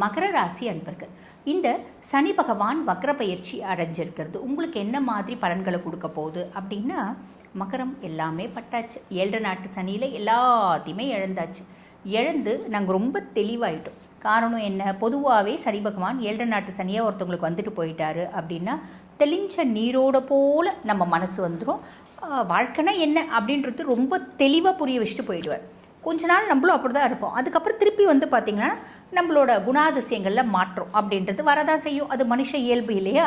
மகர ராசி அன்பர்கள், இந்த சனி பகவான் வக்ர பயிற்சி அடைஞ்சிருக்கிறது உங்களுக்கு என்ன மாதிரி பலன்களை கொடுக்க போகுது அப்படின்னா, மகரம் எல்லாமே பட்டாச்சு. 7 நாட்டு சனியில் எல்லாத்தையுமே இழந்து நாங்கள் ரொம்ப தெளிவாயிட்டோம். காரணம் என்ன? பொதுவாகவே சனி பகவான் 7 நாட்டு சனியாக ஒருத்தவங்களுக்கு வந்துட்டு போயிட்டாரு அப்படின்னா தெளிஞ்ச நீரோட போல் நம்ம மனசு வந்துடும். வாழ்க்கைனா என்ன அப்படின்றது ரொம்ப தெளிவாக புரிய வச்சுட்டு போயிடுவார். கொஞ்ச நாள் நம்மளும் அப்படி தான் இருப்போம். அதுக்கப்புறம் திருப்பி பார்த்திங்கன்னா நம்மளோட குணாதிசயங்களில் மாற்றம் அப்படின்றது வரதான் செய்யும். அது மனுஷ இயல்பு இல்லையா?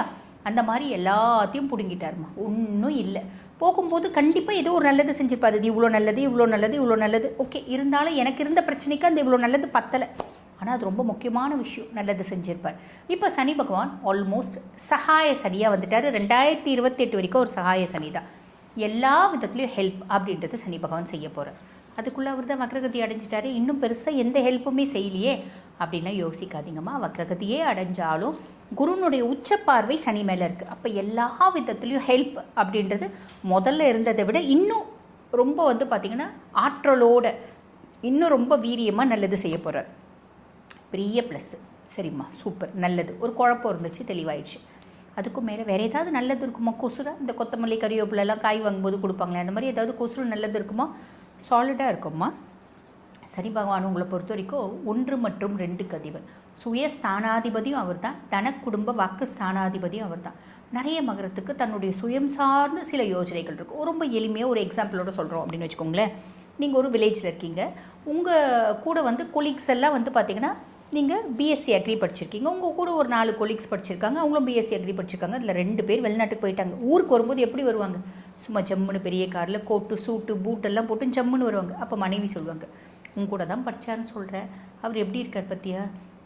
அந்த மாதிரி எல்லாத்தையும் பிடுங்கிட்டாருமா. ஒன்றும் இல்லை. போகும்போது கண்டிப்பாக ஏதோ ஒரு நல்லது செஞ்சுருப்பாரு. இது இவ்வளோ நல்லது, இவ்வளோ நல்லது, இவ்வளோ நல்லது. ஓகே, இருந்தாலும் எனக்கு இருந்த பிரச்சனைக்கு அந்த இவ்வளோ நல்லது பத்தலை. ஆனால் அது ரொம்ப முக்கியமான விஷயம், நல்லது செஞ்சுருப்பார். இப்போ சனி பகவான் ஆல்மோஸ்ட் சகாய சனியாக வந்துட்டார். 2028 வரைக்கும் ஒரு சகாய சனி தான். எல்லா விதத்துலேயும் ஹெல்ப் அப்படின்றது சனி பகவான் செய்ய போகிறார். அதுக்குள்ளே அவர் தான் வக்ரகதி அடைஞ்சிட்டாரு. இன்னும் பெருசாக எந்த ஹெல்ப்புமே செய்யலையே அப்படின்லாம் யோசிக்காதீங்கம்மா. வக்ரகதியே அடைஞ்சாலும் குருனுடைய உச்சப்பார்வை சனி மேலே இருக்குது. அப்போ எல்லா விதத்துலேயும் ஹெல்ப் அப்படின்றது முதல்ல இருந்ததை விட இன்னும் ரொம்ப பார்த்திங்கன்னா ஆற்றலோட இன்னும் ரொம்ப வீரியமாக நல்லது செய்ய போகிறார். பெரிய ப்ளஸ்ஸு. சரிம்மா, சூப்பர், நல்லது. ஒரு குழப்பம் இருந்துச்சு, தெளிவாயிடுச்சு. அதுக்கும் மேலே வேறு ஏதாவது நல்லது இருக்குமா? கொசுரை இந்த கொத்தமல்லி கறிவேப்பிலெல்லாம் காய் வாங்கும்போது கொடுப்பாங்களே, அந்த மாதிரி ஏதாவது கொசுறு நல்லது இருக்குமா? சாலிடாக இருக்கும்மா. சனி பகவான் உங்களை பொறுத்த வரைக்கும் 1 மற்றும் 2க்கு அதிபன். சுய ஸ்தானாதிபதியும் அவர் தான், தன குடும்ப வாக்கு ஸ்தானாதிபதியும் அவர் தான். நிறைய மகரத்துக்கு தன்னுடைய சுயம் சார்ந்து சில யோஜனைகள் இருக்கும். ரொம்ப எளிமையாக ஒரு எக்ஸாம்பிளோட சொல்கிறோம் அப்படின்னு வச்சுக்கோங்களேன். நீங்கள் ஒரு வில்லேஜில் இருக்கீங்க. உங்கள் கூட கொலீக்ஸ் எல்லாம் பார்த்திங்கன்னா நீங்கள் பிஎஸ்சி அக்ரி படிச்சிருக்கீங்க. உங்கள் கூட ஒரு 4 கொலீக்ஸ் படிச்சிருக்காங்க. அவங்களும் பிஎஸ்சி அக்ரி படிச்சிருக்காங்க. அதில் 2 பேர் வெளிநாட்டுக்கு போயிட்டாங்க. ஊருக்கு வரும்போது எப்படி வருவாங்க? சும்மா ஜம்முன்னு பெரிய காரில் கோட்டு சூட்டு பூட்டெல்லாம் போட்டு ஜம்முன்னு வருவாங்க. அப்போ மனைவி சொல்லுவாங்க, உங்க கூட தான் படித்தாருன்னு சொல்கிறேன், அவர் எப்படி இருக்கார் பற்றியா?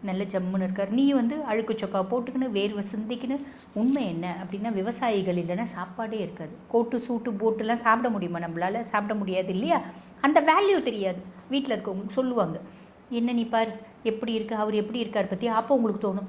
நல்ல ஜம்முன்னு இருக்கார். நீ அழுக்கு சொக்கா போட்டுக்கின்னு வேர்வை சிந்திக்கின்னு. உண்மை என்ன அப்படின்னா, விவசாயிகள் இல்லைன்னா சாப்பாடே இருக்காது. கோட்டு சூட்டு பூட்டெல்லாம் சாப்பிட முடியுமா? நம்மளால் சாப்பிட முடியாது இல்லையா? அந்த வேல்யூ தெரியாது. வீட்டில் இருக்கவங்களுக்கு சொல்லுவாங்க, என்ன நீ பார் எப்படி இருக்கு, அவர் எப்படி இருக்கார் பற்றி. அப்போ உங்களுக்கு தோணும்,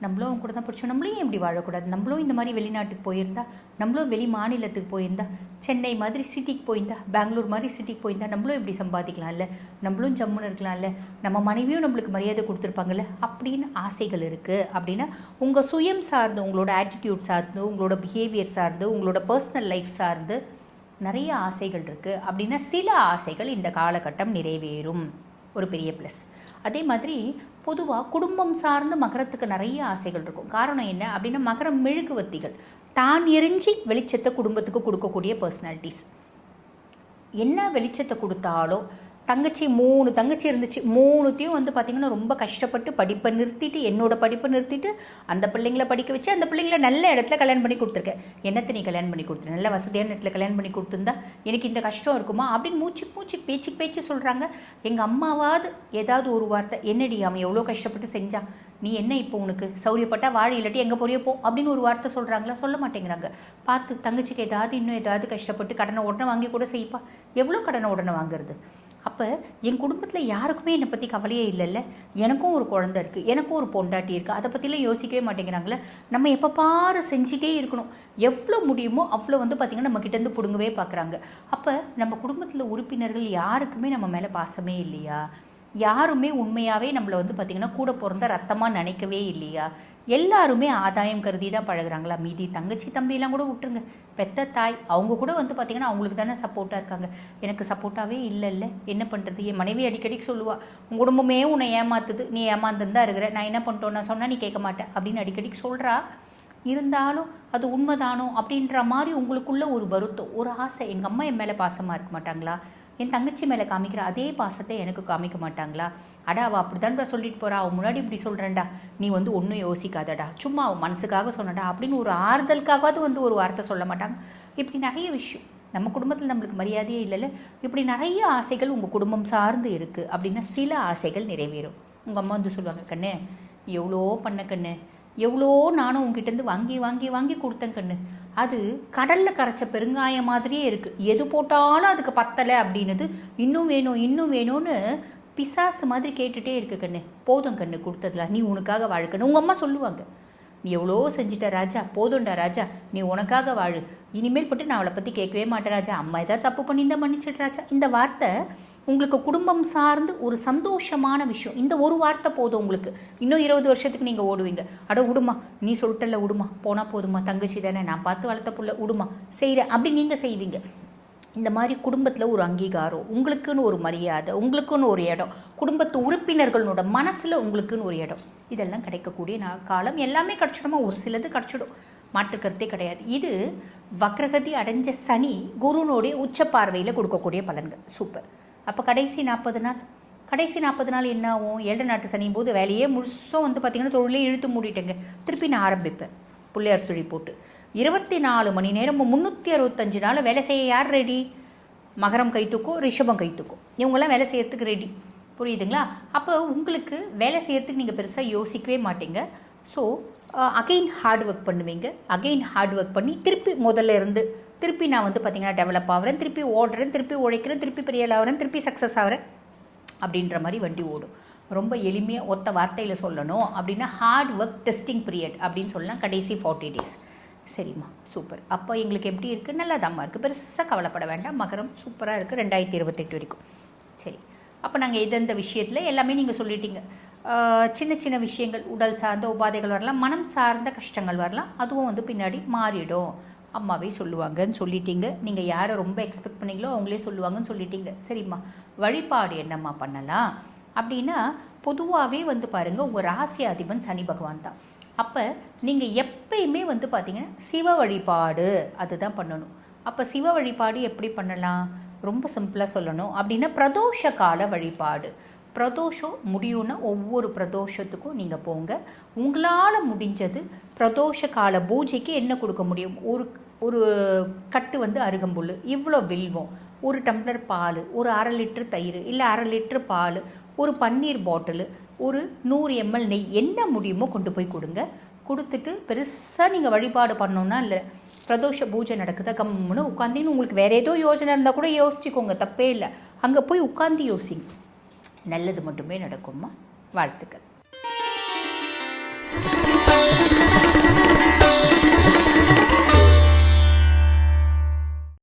நம்மளும் அவங்க கூட தான் படித்தோம், நம்மளும் எப்படி வாழக்கூடாது? நம்மளும் இந்த மாதிரி வெளிநாட்டுக்கு போயிருந்தா, நம்மளும் வெளி மாநிலத்துக்கு போயிருந்தா, சென்னை மாதிரி சிட்டிக்கு போயிருந்தா, பெங்களூர் மாதிரி சிட்டிக்கு போயிருந்தா நம்மளும் இப்படி சம்பாதிக்கலாம்ல, நம்மளும் ஜம்முன்னு இருக்கலாம்ல, நம்ம மனைவியும் நம்மளுக்கு மரியாதை கொடுத்துருப்பாங்கல்ல அப்படின்னு ஆசைகள் இருக்குது. அப்படின்னா உங்கள் சுயம் சார்ந்து, உங்களோட ஆட்டிடியூட் சார்ந்து, உங்களோட பிஹேவியர் சார்ந்து, உங்களோட பர்சனல் லைஃப் சார்ந்து நிறைய ஆசைகள் இருக்குது. அப்படின்னா சில ஆசைகள் இந்த காலகட்டம் நிறைவேறும். ஒரு பெரிய ப்ளஸ். அதே மாதிரி பொதுவாக குடும்பம் சார்ந்த மகரத்துக்கு நிறைய ஆசைகள் இருக்கும். காரணம் என்ன அப்படின்னா, மகரம் மெழுகுவத்திகள். தான் எரிஞ்சி வெளிச்சத்தை குடும்பத்துக்கு கொடுக்கக்கூடிய பர்சனாலிட்டிஸ். என்ன வெளிச்சத்தை கொடுத்தாலோ, தங்கச்சி 3 தங்கச்சி இருந்துச்சு, 3த்தையும் பார்த்திங்கன்னா ரொம்ப கஷ்டப்பட்டு படிப்பை நிறுத்திட்டு, என்னோட படிப்பை நிறுத்திட்டு அந்த பிள்ளைங்கள படிக்க வச்சு, அந்த பிள்ளைங்கள நல்ல இடத்துல கல்யாணம் பண்ணி கொடுத்துருக்கேன். என்னத்தை நீ கல்யாணம் பண்ணி கொடுத்துரு? நல்ல வசதியான இடத்துல கல்யாணம் பண்ணி கொடுத்துருந்தா எனக்கு இந்த கஷ்டம் இருக்குமா அப்படின்னு மூச்சு பேச்சு சொல்கிறாங்க. எங்கள் அம்மாவாவது ஏதாவது ஒரு வார்த்தை, என்னடி அவன் எவ்வளோ கஷ்டப்பட்டு செஞ்சான், நீ என்ன இப்போ உனக்கு சௌரியப்பட்டா வாழை, இல்லாட்டி எங்கே போறியோ போ அப்படின்னு ஒரு வார்த்தை சொல்கிறாங்களா? சொல்ல மாட்டேங்கிறாங்க. பார்த்து தங்கச்சிக்கு இன்னும் ஏதாவது கஷ்டப்பட்டு கடனை உடனே வாங்கி கூட செய்ப்பா. எவ்வளோ கடனை உடனே வாங்குறது? அப்போ என் குடும்பத்தில் யாருக்குமே என்னை பற்றி கவலையே இல்லைல்ல. எனக்கும் ஒரு குழந்தை இருக்குது, எனக்கும் ஒரு பொண்டாட்டி இருக்குது. அதை பற்றிலாம் யோசிக்கவே மாட்டேங்கிறாங்களே. நம்ம எப்போ பாரு செஞ்சுட்டே இருக்கணும். எவ்வளோ முடியுமோ அவ்வளோ பார்த்திங்கன்னா நம்ம கிட்டேருந்து பிடுங்கவே பார்க்குறாங்க. அப்போ நம்ம குடும்பத்தில் உறுப்பினர்கள் யாருக்குமே நம்ம மேலே பாசமே இல்லையா? யாருமே உண்மையாகவே நம்மளை பார்த்திங்கன்னா கூட பிறந்த ரத்தமாக நினைக்கவே இல்லையா? எல்லாருமே ஆதாயம் கருதி தான் பழகுறாங்களா? மீதி தங்கச்சி தம்பியெல்லாம் கூட விட்டுருங்க, பெத்த தாய் அவங்க கூட பார்த்திங்கன்னா அவங்களுக்கு தானே சப்போர்ட்டாக இருக்காங்க. எனக்கு சப்போர்ட்டாகவே இல்லைல்ல, என்ன பண்ணுறது? என் மனைவி அடிக்கடி சொல்லுவாள், உன் குடும்பமே உன்னை ஏமாத்துது, நீ ஏமாந்துன்னு தான் இருக்கிற, நான் என்ன பண்ணிட்டோம், நான் சொன்னால் நீ கேட்க மாட்டேன் அப்படின்னு அடிக்கடி சொல்கிறா. இருந்தாலும் அது உண்மைதானோ அப்படின்ற மாதிரி உங்களுக்குள்ள ஒரு வருத்தம், ஒரு ஆசை. எங்கள் அம்மா என் மேலே பாசமாக இருக்க மாட்டாங்களா? என் தங்கச்சி மேலே காமிக்கிற அதே பாசத்தை எனக்கு காமிக்க மாட்டாங்களா? அடா அவள் அப்படி தான்டா சொல்லிட்டு போகிறா, அவன் முன்னாடி இப்படி சொல்கிறேன்டா, நீ ஒன்றும் யோசிக்காதடா, சும்மா அவன் மனசுக்காக சொன்னடா அப்படின்னு ஒரு ஆறுதலுக்காவது ஒரு வார்த்தை சொல்ல மாட்டாங்க. இப்படி நிறைய விஷயம். நம்ம குடும்பத்தில் நம்மளுக்கு மரியாதையே இல்லைல்ல. இப்படி நிறைய ஆசைகள் உங்கள் குடும்பம் சார்ந்து இருக்குது. அப்படின்னா சில ஆசைகள் நிறைவேறும். உங்கள் அம்மா சொல்லுவாங்க, கண்ணு எவ்வளோ பண்ண கண்ணு, எவ்வளோ நானும் உங்ககிட்டேருந்து வாங்கி கொடுத்தேன் கண்ணு, அது கடலில் கரைச்ச பெருங்காயம் மாதிரியே இருக்குது, எது போட்டாலும் அதுக்கு பத்தலை அப்படின்னது, இன்னும் வேணும்னு பிசாசு மாதிரி கேட்டுகிட்டே இருக்கு கண்ணு, போதும் கண்ணு கொடுத்ததுல, நீ உனக்காக வாழ்க்கணும் உங்கள் அம்மா சொல்லுவாங்க. நீ எவ்வளோ செஞ்சிட்ட ராஜா, போதும்டா ராஜா, நீ உனக்காக வாழு, இனிமேல் பட்டு நான் அவளை பற்றி கேட்கவே மாட்டேன் ராஜா, அம்மா ஏதாவது தப்பு பண்ணியிருந்தா மன்னிச்சிட்டு ராஜா. இந்த வார்த்தை உங்களுக்கு குடும்பம் சார்ந்து ஒரு சந்தோஷமான விஷயம். இந்த ஒரு வார்த்தை போதும் உங்களுக்கு. இன்னும் 20 வருஷத்துக்கு நீங்கள் ஓடுவீங்க. அட விடுமா, நீ சொல்லிட்டல விடுமா, போனால் போதுமா, தங்கச்சி தானே, நான் பார்த்து வளர்த்த புள்ள, விடுமா செய்கிறேன் அப்படி நீங்கள் செய்வீங்க. இந்த மாதிரி குடும்பத்தில் ஒரு அங்கீகாரம், உங்களுக்குன்னு ஒரு மரியாதை, உங்களுக்குன்னு ஒரு இடம், குடும்பத்து உறுப்பினர்களோட மனசில் உங்களுக்குன்னு ஒரு இடம், இதெல்லாம் கிடைக்கக்கூடிய காலம். எல்லாமே கிடச்சிடுமா, ஒரு சிலது கிடச்சிடும், மாற்றுக்கருத்தே கிடையாது. இது வக்ரகதி அடைஞ்ச சனி குருனுடைய உச்ச பார்வையில் கொடுக்கக்கூடிய பலன்கள். சூப்பர். அப்போ கடைசி 40 நாள் என்ன ஆகும்? 7 நாட்டு சனியும் போது வேலையே முழுசும் வந்து பார்த்திங்கன்னா தொழிலே இழுத்து மூடிட்டேங்க. திருப்பி நான் ஆரம்பிப்பேன் பிள்ளையார் சுழி போட்டு. 24 மணி நேரம் 365 நாள் வேலை செய்ய யார் ரெடி? மகரம் கைத்துக்கும் ரிஷபம் கைத்துக்கும் இவங்கெல்லாம் வேலை செய்யறதுக்கு ரெடி. புரியுதுங்களா? அப்போ உங்களுக்கு வேலை செய்யறதுக்கு நீங்கள் பெருசாக யோசிக்கவே மாட்டீங்க. ஸோ அகெயின் ஹார்ட் ஒர்க் பண்ணுவீங்க. அகெயின் ஹார்ட் ஒர்க் பண்ணி திருப்பி முதல்ல இருந்து திருப்பி நான் வந்து பார்த்திங்கன்னா டெவலப் ஆகிறேன், திருப்பி ஓடுறேன், திருப்பி உழைக்கிறேன், திருப்பி பெரிய ஆகிறேன், திருப்பி சக்ஸஸ் ஆகிறேன் அப்படின்ற மாதிரி வண்டி ஓடும். ரொம்ப எளிமையாக ஒத்த வார்த்தையில் சொல்லணும் அப்படின்னா ஹார்ட் ஒர்க் டெஸ்டிங் பீரியட் அப்படின்னு சொல்லலாம், கடைசி 40 days. சரிம்மா, சூப்பர். அப்போ எங்களுக்கு எப்படி இருக்குது? நல்லா தாம்மா இருக்குது, பெருசாக கவலைப்பட வேண்டாம். மகரம் சூப்பராக இருக்குது 2028 வரைக்கும். சரி, அப்போ நாங்கள் எந்தெந்த விஷயத்தில் எல்லாமே நீங்கள் சொல்லிட்டீங்க. சின்ன சின்ன விஷயங்கள், உடல் சார்ந்த உபாதைகள் வரலாம், மனம் சார்ந்த கஷ்டங்கள் வரலாம், அதுவும் வந்து பின்னாடி மாறிடும், அம்மாவே சொல்லுவாங்கன்னு சொல்லிட்டீங்க. நீங்கள் யாரை ரொம்ப எக்ஸ்பெக்ட் பண்ணீங்களோ அவங்களே சொல்லுவாங்கன்னு சொல்லிட்டீங்க. சரிம்மா, வழிபாடு என்னம்மா பண்ணலாம் அப்படின்னா, பொதுவாகவே வந்து பாருங்கள், உங்கள் ராசி அதிபன் சனி பகவான் தான். அப்போ நீங்கள் எப்பயுமே வந்து பார்த்தீங்கன்னா சிவ வழிபாடு அதுதான் பண்ணணும். அப்போ சிவ வழிபாடு எப்படி பண்ணலாம்? ரொம்ப சிம்பிளாக சொல்லணும் அப்படின்னா பிரதோஷ கால வழிபாடு. பிரதோஷம் முடியும்னா ஒவ்வொரு பிரதோஷத்துக்கும் நீங்கள் போங்க. உங்களால் முடிஞ்சது பிரதோஷ கால பூஜைக்கு என்ன கொடுக்க முடியும்? ஒரு கட்டு வந்து அருகம்புல், இவ்வளோ வில்வம், ஒரு டம்ளர் பால், ஒரு 1/2 லிட்டர் தயிர், இல்லை 1/2 லிட்டர் பால், ஒரு பன்னீர் பாட்டிலு, ஒரு 100 ml நெய், என்ன முடியுமோ கொண்டு போய் கொடுங்க. கொடுத்துட்டு பெருசாக நீங்கள் வழிபாடு பண்ணோன்னா இல்லை, பிரதோஷ பூஜை நடக்குதா, கம்முன்னு உட்காந்தின்னு உங்களுக்கு வேறு ஏதோ யோசனை இருந்தால் கூட யோசிச்சுக்கோங்க, தப்பே இல்லை. அங்கே போய் உட்காந்து யோசிங்க, நல்லது மட்டுமே நடக்கும்மா. வாழ்த்துக்கள்.